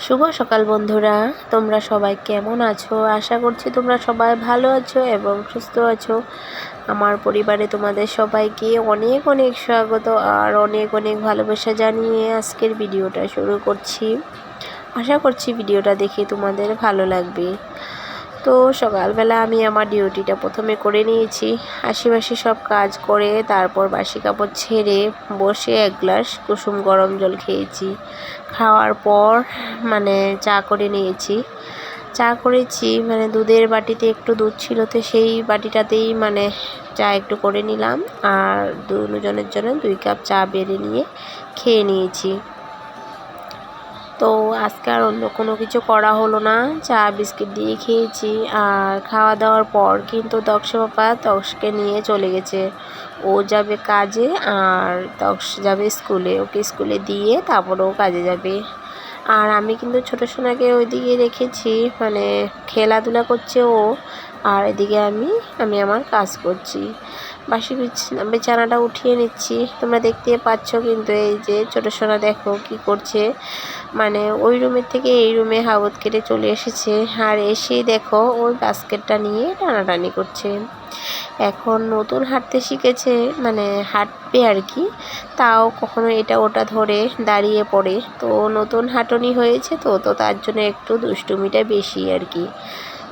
শুভ সকাল বন্ধুরা, তোমরা সবাই কেমন আছো? আশা করছি তোমরা সবাই ভালো আছো এবং সুস্থ আছো। আমার পরিবারে তোমাদের সবাইকে অনেক অনেক স্বাগত আর অনেক অনেক ভালোবাসা জানিয়ে আজকের ভিডিওটা শুরু করছি। আশা করছি ভিডিওটা দেখে তোমাদের ভালো লাগবে। তো সকালবেলা আমি আমার ডিউটিটা প্রথমে করে নিয়েছি। আশেপাশে সব কাজ করে তারপর বাসি কাপড় ছেড়ে বসে এক গ্লাস কুসুম গরম জল খেয়েছি। খাওয়ার পর চা করে নিয়েছি। চা করেছি দুধের বাটিতে একটু দুধ ছিল, তো সেই বাটিটাতেই চা একটু করে নিলাম আর দুজনের জন্য 2 কাপ চা বেড়ে নিয়ে খেয়ে নিয়েছি। তো আজকে আর অন্য কোনো কিছু করা হলো না, চা বিস্কিট দিয়ে খেয়েছি। আর খাওয়া দাওয়ার পর কিন্তু দক্ষ পাপা তক্সকে নিয়ে চলে গেছে। ও যাবে কাজে আর তক্স যাবে স্কুলে। ওকে স্কুলে দিয়ে তারপর ও কাজে যাবে। আর আমি কিন্তু ছোটো সোনাকে ওইদিকে রেখেছি, খেলাধুলা করছে ও, আর এদিকে আমি আমার কাজ করছি। বাসি বিছানাটা উঠিয়ে নিচ্ছি। তোমরা দেখতে পাচ্ছ কিন্তু এই যে ছোটো সোনা দেখো কি করছে, ওই রুমের থেকে এই রুমে হাওয়াত কেটে চলে এসেছে। আর এসেই দেখো ওই বাস্কেটটা নিয়ে টানাটানি করছে। এখন নতুন হাঁটতে শিখেছে, হাঁটবে আর কি, তাও কখনো এটা ওটা ধরে দাঁড়িয়ে পড়ে। তো নতুন হাঁটনি হয়েছে তো তার জন্য একটু দুষ্টুমিটা বেশি আর কি।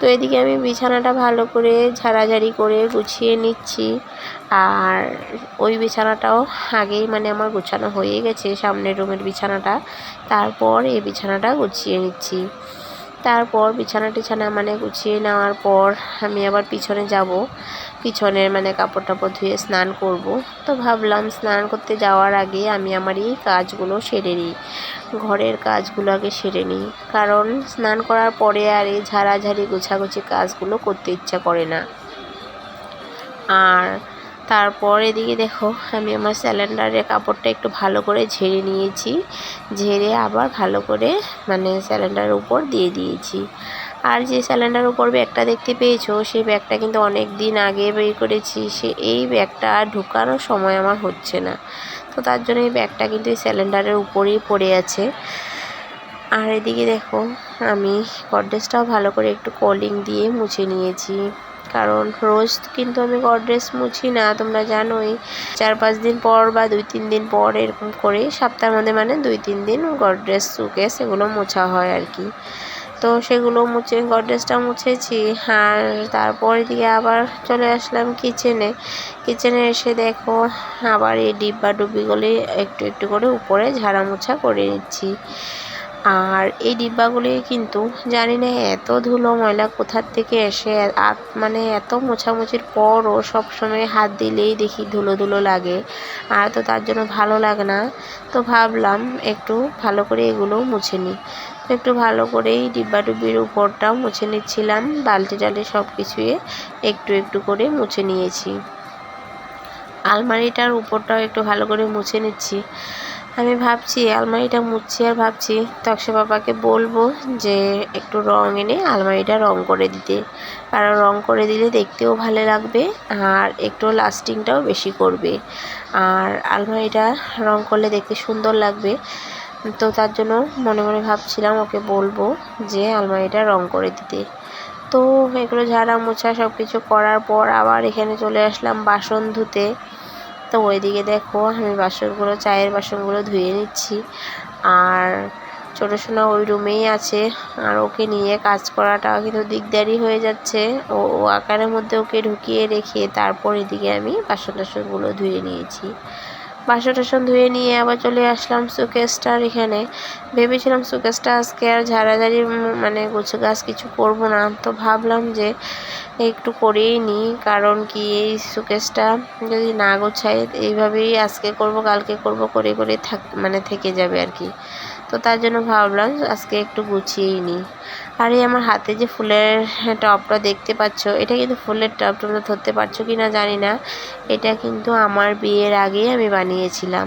তো এদিকে আমি বিছানাটা ভালো করে ঝাড়াঝাড়ি করে গুছিয়ে নিচ্ছি। আর ওই বিছানাটাও আগেই আমার গুছানো হয়ে গেছে, সামনের রুমের বিছানাটা। তারপর এই বিছানাটা গুছিয়ে নিচ্ছি। তারপর বিছানা টিছানা গুছিয়ে নেওয়ার পর আমি আবার পিছনে যাব। পিছনের কাপড় টাপড় ধুয়ে স্নান করব। তো ভাবলাম স্নান করতে যাওয়ার আগে আমি আমার এই কাজগুলো সেরে নিই, ঘরের কাজগুলো আগে সেরে নিই, কারণ স্নান করার পরে আর এই ঝাড়াঝাড়ি গোছাগুছি কাজগুলো করতে ইচ্ছা করে না। আর তারপর এদিকে দেখো আমি আমার সিলিন্ডারের কাপড়টা একটু ভালো করে ঝেড়ে নিয়েছি। ঝেড়ে আবার ভালো করে সিলিন্ডারের উপর দিয়ে দিয়েছি। আর যে সিলিন্ডারের উপর ব্যাগটা দেখতে পেয়েছো, সেই ব্যাগটা কিন্তু অনেক দিন আগে বের করেছি। এই ব্যাগটা ঢুকানোর সময় আমার হচ্ছে না, তো তার জন্য এই ব্যাগটা কিন্তু এই সিলিন্ডারের উপরেই পড়ে আছে। আর এদিকে দেখো আমি গডরেজটাও ভালো করে একটু কলিং দিয়ে মুছে নিয়েছি, কারণ রোজ কিন্তু আমি গডরেজ মুছি না, তোমরা জানোই। 4-5 দিন পর বা 2-3 দিন পর এরকম করে সপ্তাহের মধ্যে 2-3 দিন গডরেজ সুকেস এগুলো মোছা হয় আর কি। তো সেগুলো মুছে গডরেজটা মুছেছি। আর তারপর এদিকে আবার চলে আসলাম কিচেনে। এসে দেখো আবার এই ডিব্বা ডুব্বিগুলি একটু একটু করে উপরে ঝাড়া মোছা করে নিচ্ছি। আর এই ডিব্বাগুলি কিন্তু জানি না এত ধুলো ময়লা কোথার থেকে এসে এত মোছামুছির পরও সবসময় হাত দিলেই দেখি ধুলো ধুলো লাগে। আর তো তার জন্য ভালো লাগে না, তো ভাবলাম একটু ভালো করে এগুলো মুছে নিই। তো একটু ভালো করেই ডিব্বা ডুব্বির উপরটাও মুছে নিচ্ছিলাম, বালতি টালতি সব কিছুয়ে একটু একটু করে মুছে নিয়েছি। আলমারিটার উপরটাও একটু ভালো করে মুছে নিচ্ছি। আমি ভাবছি আলমারিটা মুছছি আর ভাবছি তক্সা বাবাকে বলবো যে একটু রং এনে আলমারিটা রং করে দিতে, কারণ রং করে দিলে দেখতেও ভালো লাগবে আর একটু লাস্টিংটাও বেশি করবে। আর আলমারিটা রং করলে দেখতে সুন্দর লাগবে। তো তার জন্য মনে মনে ভাবছিলাম ওকে বলবো যে আলমারিটা রং করে দিতে। তো এগুলো ঝাড়া মোছা সব কিছু করার পর আবার এখানে চলে আসলাম বাসন ধুতে। তো ওইদিকে দেখো আমি বাসনগুলো, চায়ের বাসনগুলো ধুয়ে নিচ্ছি। আর ছোটো সোনা ওই রুমেই আছে, আর ওকে নিয়ে কাজ করাটা কিন্তু দিকদারি হয়ে যাচ্ছে। ও আকারের মধ্যে ওকে ঢুকিয়ে রেখে তারপর এদিকে আমি বাসন টাসনগুলো ধুয়ে নিয়েছি। বাসন টাসন ধুয়ে নিয়ে আবার চলে আসলাম শোকেসটার এখানে। ভেবেছিলাম শোকেসটা আজকে আর ঝাড়াঝাড়ি গোছগাছ কিছু করব না, তো ভাবলাম যে একটু করেই নিই, কারণ কি এই শোকেসটা যদি না গোছাই এইভাবেই আজকে করব কালকে করব করে করে থেকে যাবে আর কি। তো তার জন্য ভাবলাম আজকে একটু গুছিয়েই নিই। আর এই আমার হাতে যে ফুলের টবটা দেখতে পাচ্ছ, এটা কিন্তু ফুলের টব, তোমরা ধরতে পারছো কি না জানি না। এটা কিন্তু আমার বিয়ের আগেই আমি বানিয়েছিলাম।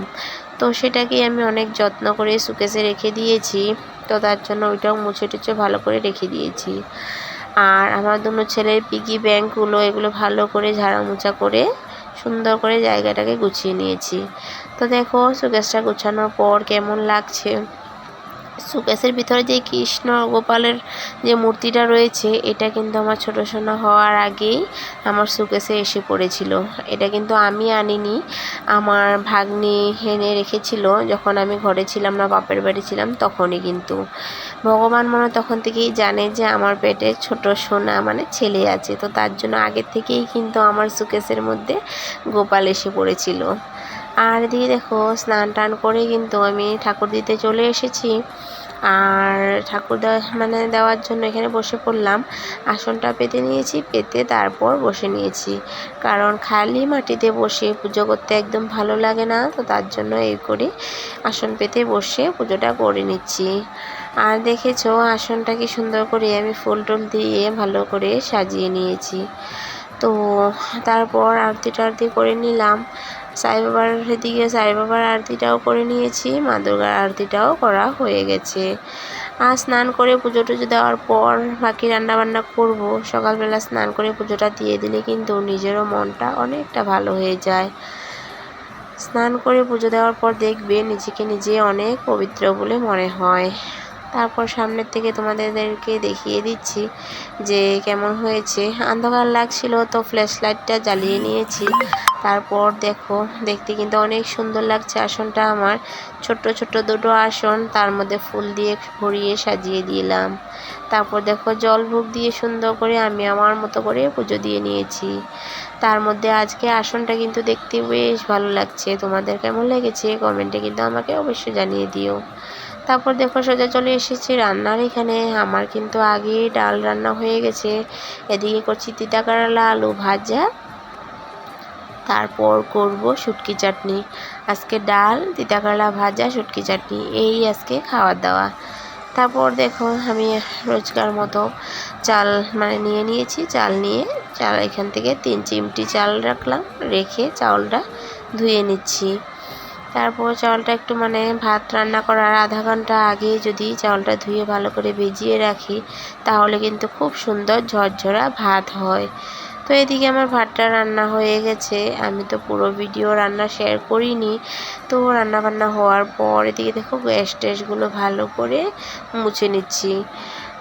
তো সেটাকে আমি অনেক যত্ন করে শোকেসে রেখে দিয়েছি। তো তার জন্য ওইটাও মুছে টুছে ভালো করে রেখে দিয়েছি। আর আমার দুনো ছেলের পিগি ব্যাংকগুলো এগুলো ভালো করে ঝাড়া মোছা করে সুন্দর করে জায়গাটাকে গুছিয়ে নিয়েছি। তো দেখো শোকেসটা গুছানোর পর কেমন লাগছে। শোকেসের ভিতরে যে কৃষ্ণ গোপালের যে মূর্তিটা রয়েছে, এটা কিন্তু আমার ছোট সোনা হওয়ার আগেই আমার শোকেসে এসে পড়েছিল। এটা কিন্তু আমি আনিনি, আমার ভাগ্নি এনে রেখেছিল যখন আমি ঘরে ছিলাম না, বাপের বাড়ি ছিলাম তখনই। কিন্তু ভগবান মনে তখন থেকেই জানে যে আমার পেটে ছোট সোনা মানে ছেলে আছে, তো তার জন্য আগের থেকেই কিন্তু আমার শোকেসের মধ্যে গোপাল এসে পড়েছিল। আর এদিকে দেখো স্নান টান করে কিন্তু আমি ঠাকুর দিতে চলে এসেছি। আর ঠাকুর দেওয়ার জন্য এখানে বসে পড়লাম। আসনটা পেতে নিয়েছি, পেতে তারপর বসে নিয়েছি, কারণ খালি মাটিতে বসে পুজো করতে একদম ভালো লাগে না, তো তার জন্য এই করে আসন পেতে বসে পুজোটা করে নিচ্ছি। আর দেখেছো আসনটা কি সুন্দর করে আমি ফুল টুল দিয়ে ভালো করে সাজিয়ে নিয়েছি। তো তারপর আরতি টারতি করে নিলাম। সাই বাবার দিকে সাই বাবার আরতিটাও করে নিয়েছি, মা দুর্গার আরতিটাও করা হয়ে গেছে। আর স্নান করে পুজো টুজো দেওয়ার পর বাকি রান্নাবান্না করব। সকালবেলা স্নান করে পুজোটা দিয়ে দিলে কিন্তু নিজেরও মনটা অনেকটা ভালো হয়ে যায়। স্নান করে পুজো দেওয়ার পর দেখবে নিজেকে নিজে অনেক পবিত্র বলে মনে হয়। তারপর সামনের থেকে তোমাদেরকে দেখিয়ে দিচ্ছি যে কেমন হয়েছে। অন্ধকার লাগছিল তো ফ্ল্যাশ লাইটটা জ্বালিয়ে নিয়েছি। তারপর দেখো দেখতে কিন্তু অনেক সুন্দর লাগছে আসনটা আমার। ছোট্ট ছোট্ট দুটো আসন, তার মধ্যে ফুল দিয়ে ভরিয়ে সাজিয়ে দিলাম। তারপর দেখো জল ভোগ দিয়ে সুন্দর করে আমি আমার মতো করে পুজো দিয়ে নিয়েছি। তার মধ্যে আজকে আসনটা কিন্তু দেখতে বেশ ভালো লাগছে। তোমাদের কেমন লেগেছে কমেন্টে কিন্তু আমাকে অবশ্যই জানিয়ে দিও। তারপর দেখো সোজা চলে এসেছি রান্নার এখানে। আমার কিন্তু আগেই ডাল রান্না হয়ে গেছে। এদিকে করছি তিতা কারলা আলু ভাজা, তারপর করব শুটকি চাটনি। আজকে ডাল, তিতা কারলা ভাজা, শুটকি চাটনি এই আজকে খাওয়া দাওয়া। তারপর দেখো আমি রোজকার মতো চাল নিয়ে নিয়েছি। চাল নিয়ে এখান থেকে 3 চিমটি চাল রাখলাম, রেখে চাউলটা ধুয়ে নিচ্ছি। তারপর চাউলটা একটু ভাত রান্না করার আধা ঘন্টা আগে যদি চাউলটা ধুয়ে ভালো করে ভিজিয়ে রাখি, তাহলে কিন্তু খুব সুন্দর ঝরঝরা ভাত হয়। তো এদিকে আমার ভাতটা রান্না হয়ে গেছে। আমি তো পুরো ভিডিও রান্না শেয়ার করিনি। তো রান্না বান্না হওয়ার পর এদিকে দেখো গ্যাস ট্যাসগুলো ভালো করে মুছে নিচ্ছি।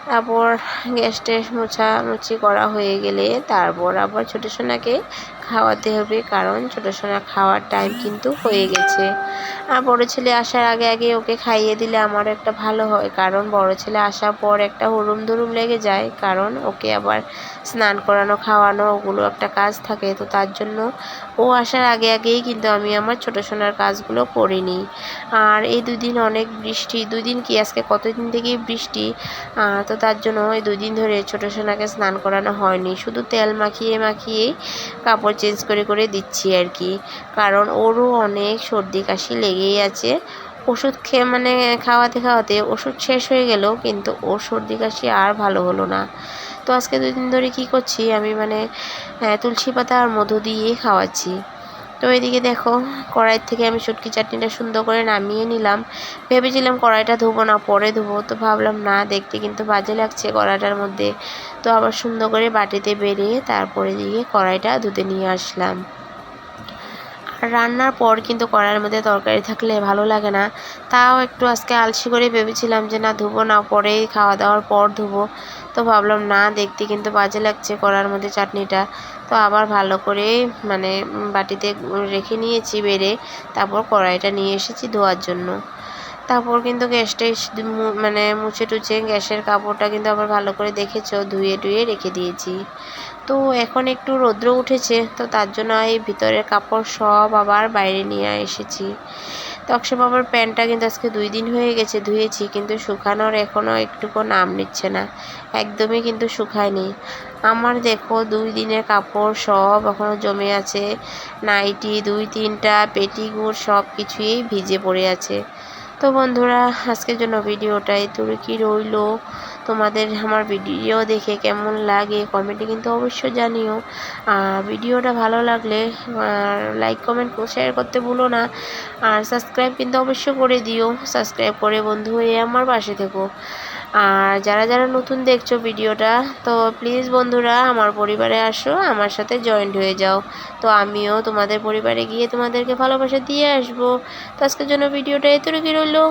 তারপর গ্যাস ট্যাস মোছামুছি করা হয়ে গেলে তারপর আবার ছোটো সোনাকে খাওয়াতে হবে, কারণ ছোটো সোনা খাওয়ার টাইম কিন্তু হয়ে গেছে। আর বড় ছেলে আসার আগে আগে ওকে খাইয়ে দিলে আমার একটা ভালো হয়, কারণ বড় ছেলে আসার পর একটা হুড়ুম দুরুম লেগে যায়, কারণ ওকে আবার স্নান করানো খাওয়ানো ওগুলো একটা কাজ থাকে। তো তার জন্য ও আসার আগে আগেই কিন্তু আমি আমার ছোটো সোনার কাজগুলো করে নিই। আর এই 2 দিন অনেক বৃষ্টি, 2 দিন কি আজকে কতদিন থেকেই বৃষ্টি। তো তার জন্য এই 2 দিন ধরে ছোটো সোনাকে স্নান করানো হয়নি, শুধু তেল মাখিয়ে মাখিয়েই কাপড় চেঞ্জ করে করে দিচ্ছি আর কি, কারণ ওরও অনেক সর্দি কাশি লেগেই আছে। ওষুধ খেয়ে খাওয়াতে খাওয়াতে ওষুধ শেষ হয়ে গেল, কিন্তু ওর সর্দি কাশি আর ভালো হলো না। তো আজকে 2 দিন ধরে কি করছি আমি তুলসী পাতা আর মধু দিয়ে খাওয়াচ্ছি। তো এদিকে দেখো কড়াই থেকে আমি শুটকি চাটনিটা সুন্দর করে নামিয়ে নিলাম। ভেবেছিলাম কড়াইটা ধোবো না, পরে ধোবো, তো ভাবলাম না, দেখতে কিন্তু বাজে লাগছে কড়াইটার মধ্যে। তো আবার সুন্দর করে বাটিতে বেড়ে তারপরে দিয়ে কড়াইটা ধুতে নিয়ে আসলাম। আর রান্নার পর কিন্তু কড়াইয়ের মধ্যে তরকারি থাকলে ভালো লাগে না। তাও একটু আজকে আলসি করে ভেবেছিলাম যে না ধুবো না, পরেই খাওয়া দাওয়ার পর ধুবো। তো ভাবলাম না, দেখতে কিন্তু বাজে লাগছে কড়াইয়ের মধ্যে চাটনিটা। তো আবার ভালো করে বাটিতে রেখে নিয়েছি বেড়ে, তারপর কড়াইটা নিয়ে এসেছি ধোয়ার জন্য। তারপর কিন্তু গ্যাসটা মুছে টুছে গ্যাসের কাপড়টা কিন্তু আবার ভালো করে দেখেছো ধুয়ে টুয়ে রেখে দিয়েছি। তো এখন একটু রৌদ্র উঠেছে, তো তার জন্য এই ভিতরের কাপড় সব আবার বাইরে নিয়ে এসেছি। তো অক্ষয় বাবার প্যান্টটা কিন্তু আজকে 2 দিন হয়ে গেছে ধুয়েছি, কিন্তু শুকানোর এখনও একটুকু নাম নিচ্ছে না, একদমই কিন্তু শুকায়নি। আমার দেখো 2 দিনের কাপড় সব এখনও জমে আছে। নাইটি 2-3টা, পেটিকুট সব কিছুই ভিজে পড়ে আছে। তো বন্ধুরা আজকের জন্য ভিডিওটা এতটুকুই রইলো। তোমাদের আমার ভিডিও দেখে কেমন লাগে কমেন্টে কিন্তু অবশ্যই জানিও। আর ভিডিওটা ভালো লাগলে লাইক কমেন্ট শেয়ার করতে ভুলো না। আর সাবস্ক্রাইব কিন্তু অবশ্যই করে দিও, সাবস্ক্রাইব করে বন্ধু হয়ে আমার পাশে থেকো। আর যারা যারা নতুন দেখছো ভিডিওটা, তো প্লিজ বন্ধুরা আমার পরিবারে আসো, আমার সাথে জয়েন্ট হয়ে যাও। তো আমিও তোমাদের পরিবারে গিয়ে তোমাদেরকে ভালোবাসা দিয়ে আসবো। তো আজকের জন্য ভিডিওটা এতটুকুই রইলো।